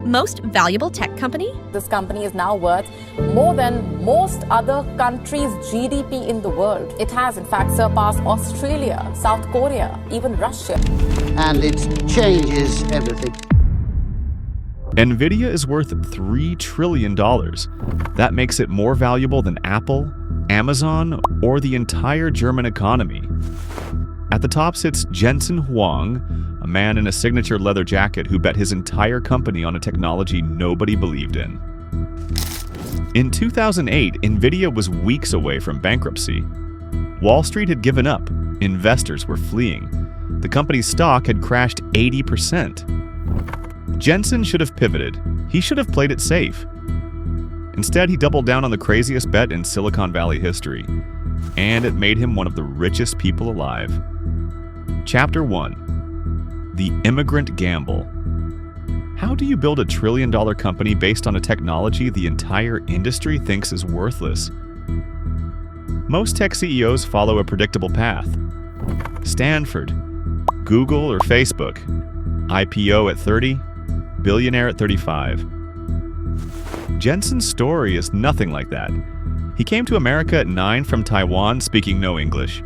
Most valuable tech company? This company is now worth more than most other countries' GDP in the world. It has, in fact, surpassed Australia, South Korea, even Russia. And it changes everything. NVIDIA is worth $3 trillion. That makes it more valuable than Apple, Amazon, or the entire German economy. At the top sits Jensen Huang, a man in a signature leather jacket who bet his entire company on a technology nobody believed in. In 2008, NVIDIA was weeks away from bankruptcy. Wall Street had given up. Investors were fleeing. The company's stock had crashed 80%. Jensen should have pivoted. He should have played it safe. Instead, he doubled down on the craziest bet in Silicon Valley history, and it made him one of the richest people alive. Chapter 1. The Immigrant Gamble. How do you build a trillion-dollar company based on a technology the entire industry thinks is worthless? Most tech CEOs follow a predictable path. Stanford, Google or Facebook, IPO at 30, Billionaire at 35. Jensen's story is nothing like that. He came to America at 9 from Taiwan, speaking no English.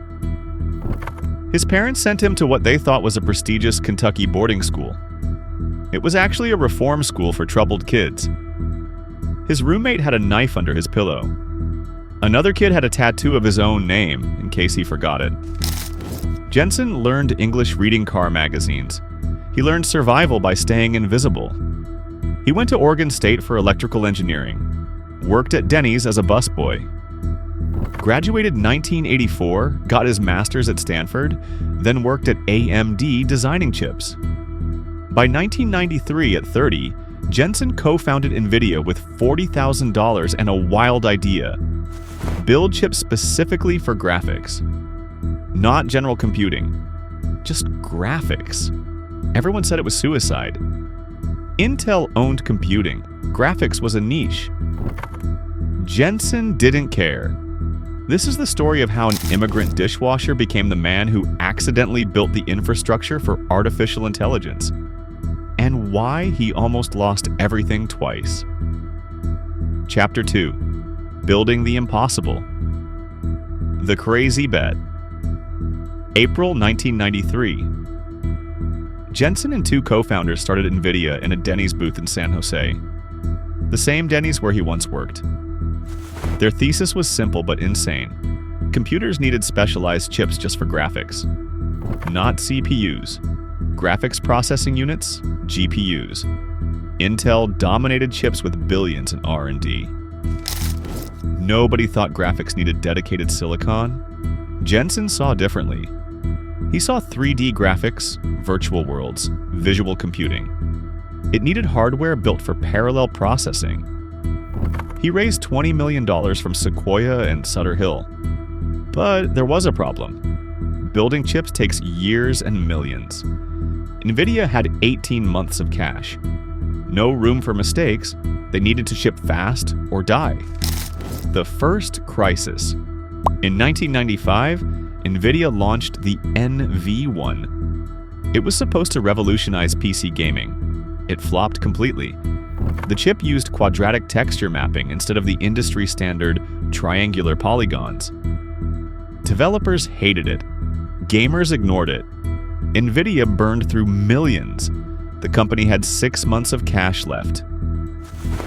His parents sent him to what they thought was a prestigious Kentucky boarding school. It was actually a reform school for troubled kids. His roommate had a knife under his pillow. Another kid had a tattoo of his own name, in case he forgot it. Jensen learned English reading car magazines. He learned survival by staying invisible. He went to Oregon State for electrical engineering, worked at Denny's as a busboy, graduated 1984, got his master's at Stanford, then worked at AMD designing chips. By 1993, at 30, Jensen co-founded NVIDIA with $40,000 and a wild idea: build chips specifically for graphics. Not general computing, just graphics. Everyone said it was suicide. Intel owned computing. Graphics was a niche. Jensen didn't care. This is the story of how an immigrant dishwasher became the man who accidentally built the infrastructure for artificial intelligence, and why he almost lost everything twice. Chapter 2. Building the Impossible. The Crazy Bet. April 1993. Jensen and two co-founders started NVIDIA in a Denny's booth in San Jose, the same Denny's where he once worked. Their thesis was simple but insane. Computers needed specialized chips just for graphics. Not CPUs. Graphics processing units, GPUs. Intel dominated chips with billions in R&D. Nobody thought graphics needed dedicated silicon. Jensen saw differently. He saw 3D graphics, virtual worlds, visual computing. It needed hardware built for parallel processing. He raised $20 million from Sequoia and Sutter Hill. But there was a problem. Building chips takes years and millions. NVIDIA had 18 months of cash. No room for mistakes. They needed to ship fast or die. The first crisis. In 1995, NVIDIA launched the NV1. It was supposed to revolutionize PC gaming. It flopped completely. The chip used quadratic texture mapping instead of the industry-standard triangular polygons. Developers hated it. Gamers ignored it. NVIDIA burned through millions. The company had 6 months of cash left.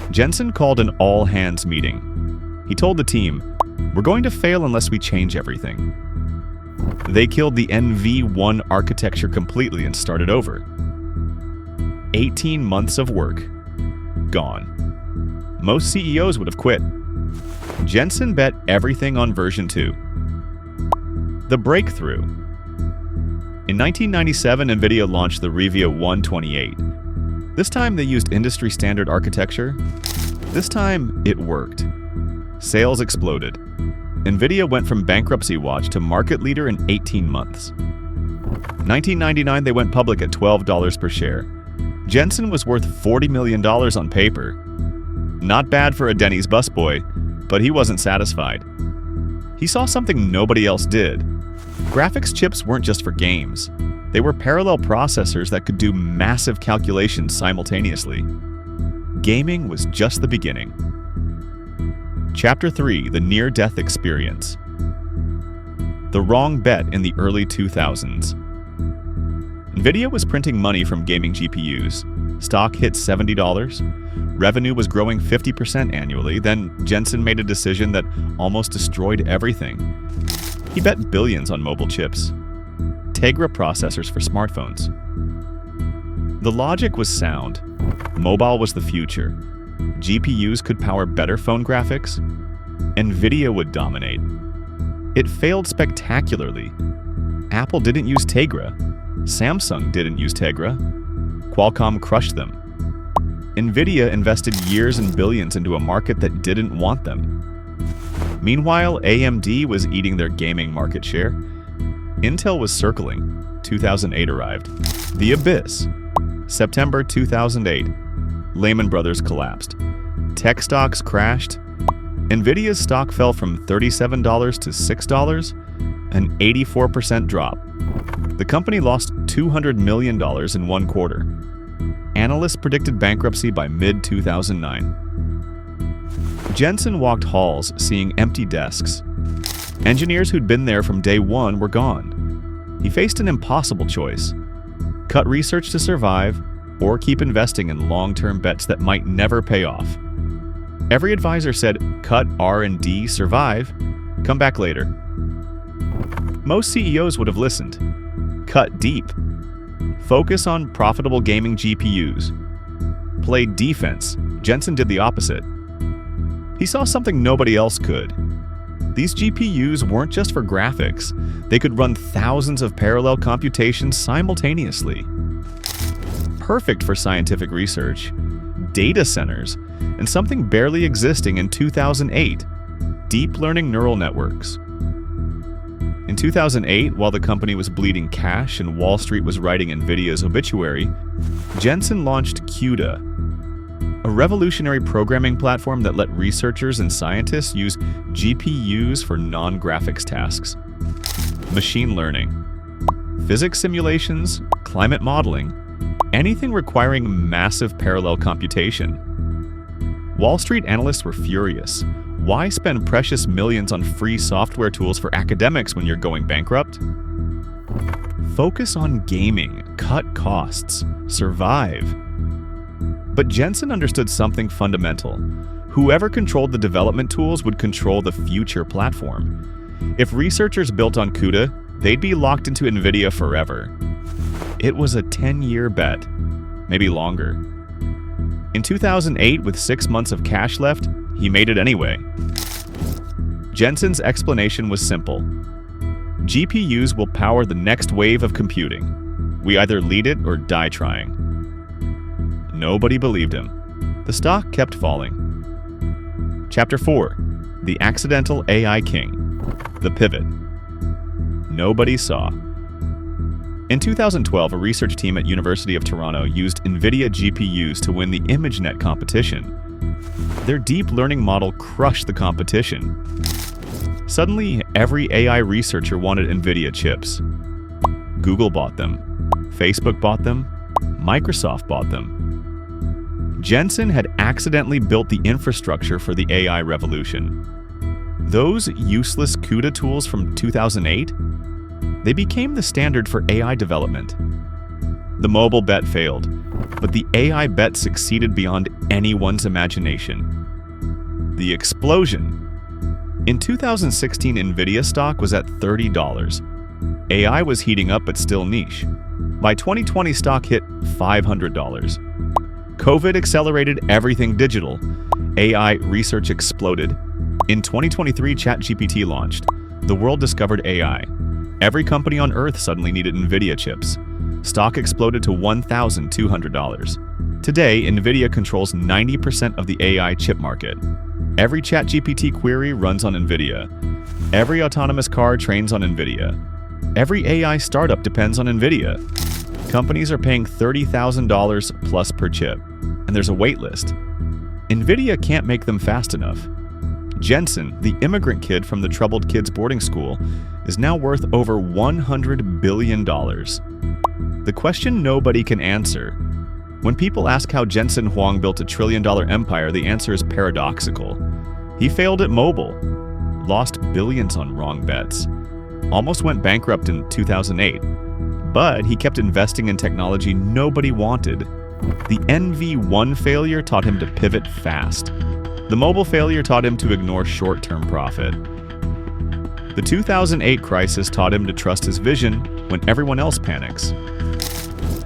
Jensen called an all-hands meeting. He told the team, "We're going to fail unless we change everything." They killed the NV1 architecture completely and started over. 18 months of work. Gone. Most CEOs would have quit. Jensen bet everything on version 2. The breakthrough. In 1997, NVIDIA launched the Revia 128. This time they used industry-standard architecture. This time, it worked. Sales exploded. NVIDIA went from bankruptcy watch to market leader in 18 months. 1999, they went public at $12 per share. Jensen was worth $40 million on paper. Not bad for a Denny's busboy, but he wasn't satisfied. He saw something nobody else did. Graphics chips weren't just for games. They were parallel processors that could do massive calculations simultaneously. gaming was just the beginning. Chapter 3: The Near-Death Experience. The wrong bet in the early 2000s. NVIDIA was printing money from gaming GPUs. Stock hit $70. Revenue was growing 50% annually. Then Jensen made a decision that almost destroyed everything. He bet billions on mobile chips. Tegra processors for smartphones. The logic was sound. Mobile was the future. GPUs could power better phone graphics. NVIDIA would dominate. It failed spectacularly. Apple didn't use Tegra. Samsung didn't use Tegra. Qualcomm crushed them. NVIDIA invested years and billions into a market that didn't want them. Meanwhile, AMD was eating their gaming market share. Intel was circling. 2008 arrived. The abyss. September 2008. Lehman Brothers collapsed. Tech stocks crashed. NVIDIA's stock fell from $37 to $6, an 84% drop. The company lost $200 million in one quarter. Analysts predicted bankruptcy by mid-2009. Jensen walked halls, seeing empty desks. Engineers who'd been there from day one were gone. He faced an impossible choice: cut research to survive, or keep investing in long-term bets that might never pay off. Every advisor said, cut R&D, survive, come back later. Most CEOs would have listened. Cut deep. Focus on profitable gaming GPUs. Play defense. Jensen did the opposite. He saw something nobody else could. These GPUs weren't just for graphics. They could run thousands of parallel computations simultaneously. Perfect for scientific research, data centers, and something barely existing in 2008, deep learning neural networks. In 2008, while the company was bleeding cash and Wall Street was writing NVIDIA's obituary, Jensen launched CUDA, a revolutionary programming platform that let researchers and scientists use GPUs for non-graphics tasks. Machine learning, physics simulations, climate modeling, anything requiring massive parallel computation. Wall Street analysts were furious. Why spend precious millions on free software tools for academics when you're going bankrupt? Focus on gaming, cut costs, survive. But Jensen understood something fundamental. Whoever controlled the development tools would control the future platform. If researchers built on CUDA, they'd be locked into NVIDIA forever. It was a 10-year bet, maybe longer. In 2008, with 6 months of cash left, he made it anyway. Jensen's explanation was simple. GPUs will power the next wave of computing. We either lead it or die trying. Nobody believed him. The stock kept falling. Chapter 4: The Accidental AI King. The Pivot. Nobody saw. In 2012, a research team at University of Toronto used NVIDIA GPUs to win the Immigrant competition. Their deep learning model crushed the competition. Suddenly, every AI researcher wanted NVIDIA chips. Google bought them. Facebook bought them. Microsoft bought them. Jensen had accidentally built the infrastructure for the AI revolution. Those useless CUDA tools from 2008? They became the standard for AI development. The mobile bet failed, but the AI bet succeeded beyond anyone's imagination. The explosion. In 2016, NVIDIA stock was at $30. AI was heating up but still niche. By 2020, stock hit $500. COVID accelerated everything digital. AI research exploded. In 2023, ChatGPT launched. The world discovered AI. Every company on Earth suddenly needed NVIDIA chips. Stock exploded to $1,200. Today, NVIDIA controls 90% of the AI chip market. Every ChatGPT query runs on NVIDIA. Every autonomous car trains on NVIDIA. Every AI startup depends on NVIDIA. Companies are paying $30,000 plus per chip, and there's a wait list. NVIDIA can't make them fast enough. Jensen, the immigrant kid from the troubled kids boarding school, is now worth over $100 billion. The question nobody can answer: When people ask how Jensen Huang built a trillion-dollar empire, the answer is paradoxical. He failed at mobile, lost billions on wrong bets, almost went bankrupt in 2008, but he kept investing in technology nobody wanted. The NV1 failure taught him to pivot fast. The mobile failure taught him to ignore short-term profit. The 2008 crisis taught him to trust his vision when everyone else panics.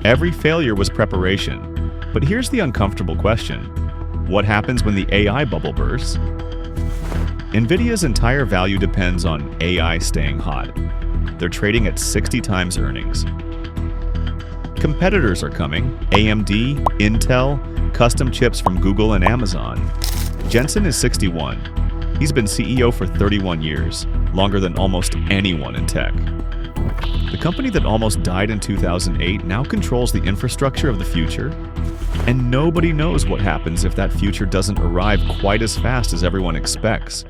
Every failure was preparation. But here's the uncomfortable question. What happens when the AI bubble bursts? NVIDIA's entire value depends on AI staying hot. They're trading at 60 times earnings. Competitors are coming: AMD, Intel, custom chips from Google and Amazon. Jensen is 61. He's been CEO for 31 years, longer than almost anyone in tech. The company that almost died in 2008 now controls the infrastructure of the future, and nobody knows what happens if that future doesn't arrive quite as fast as everyone expects.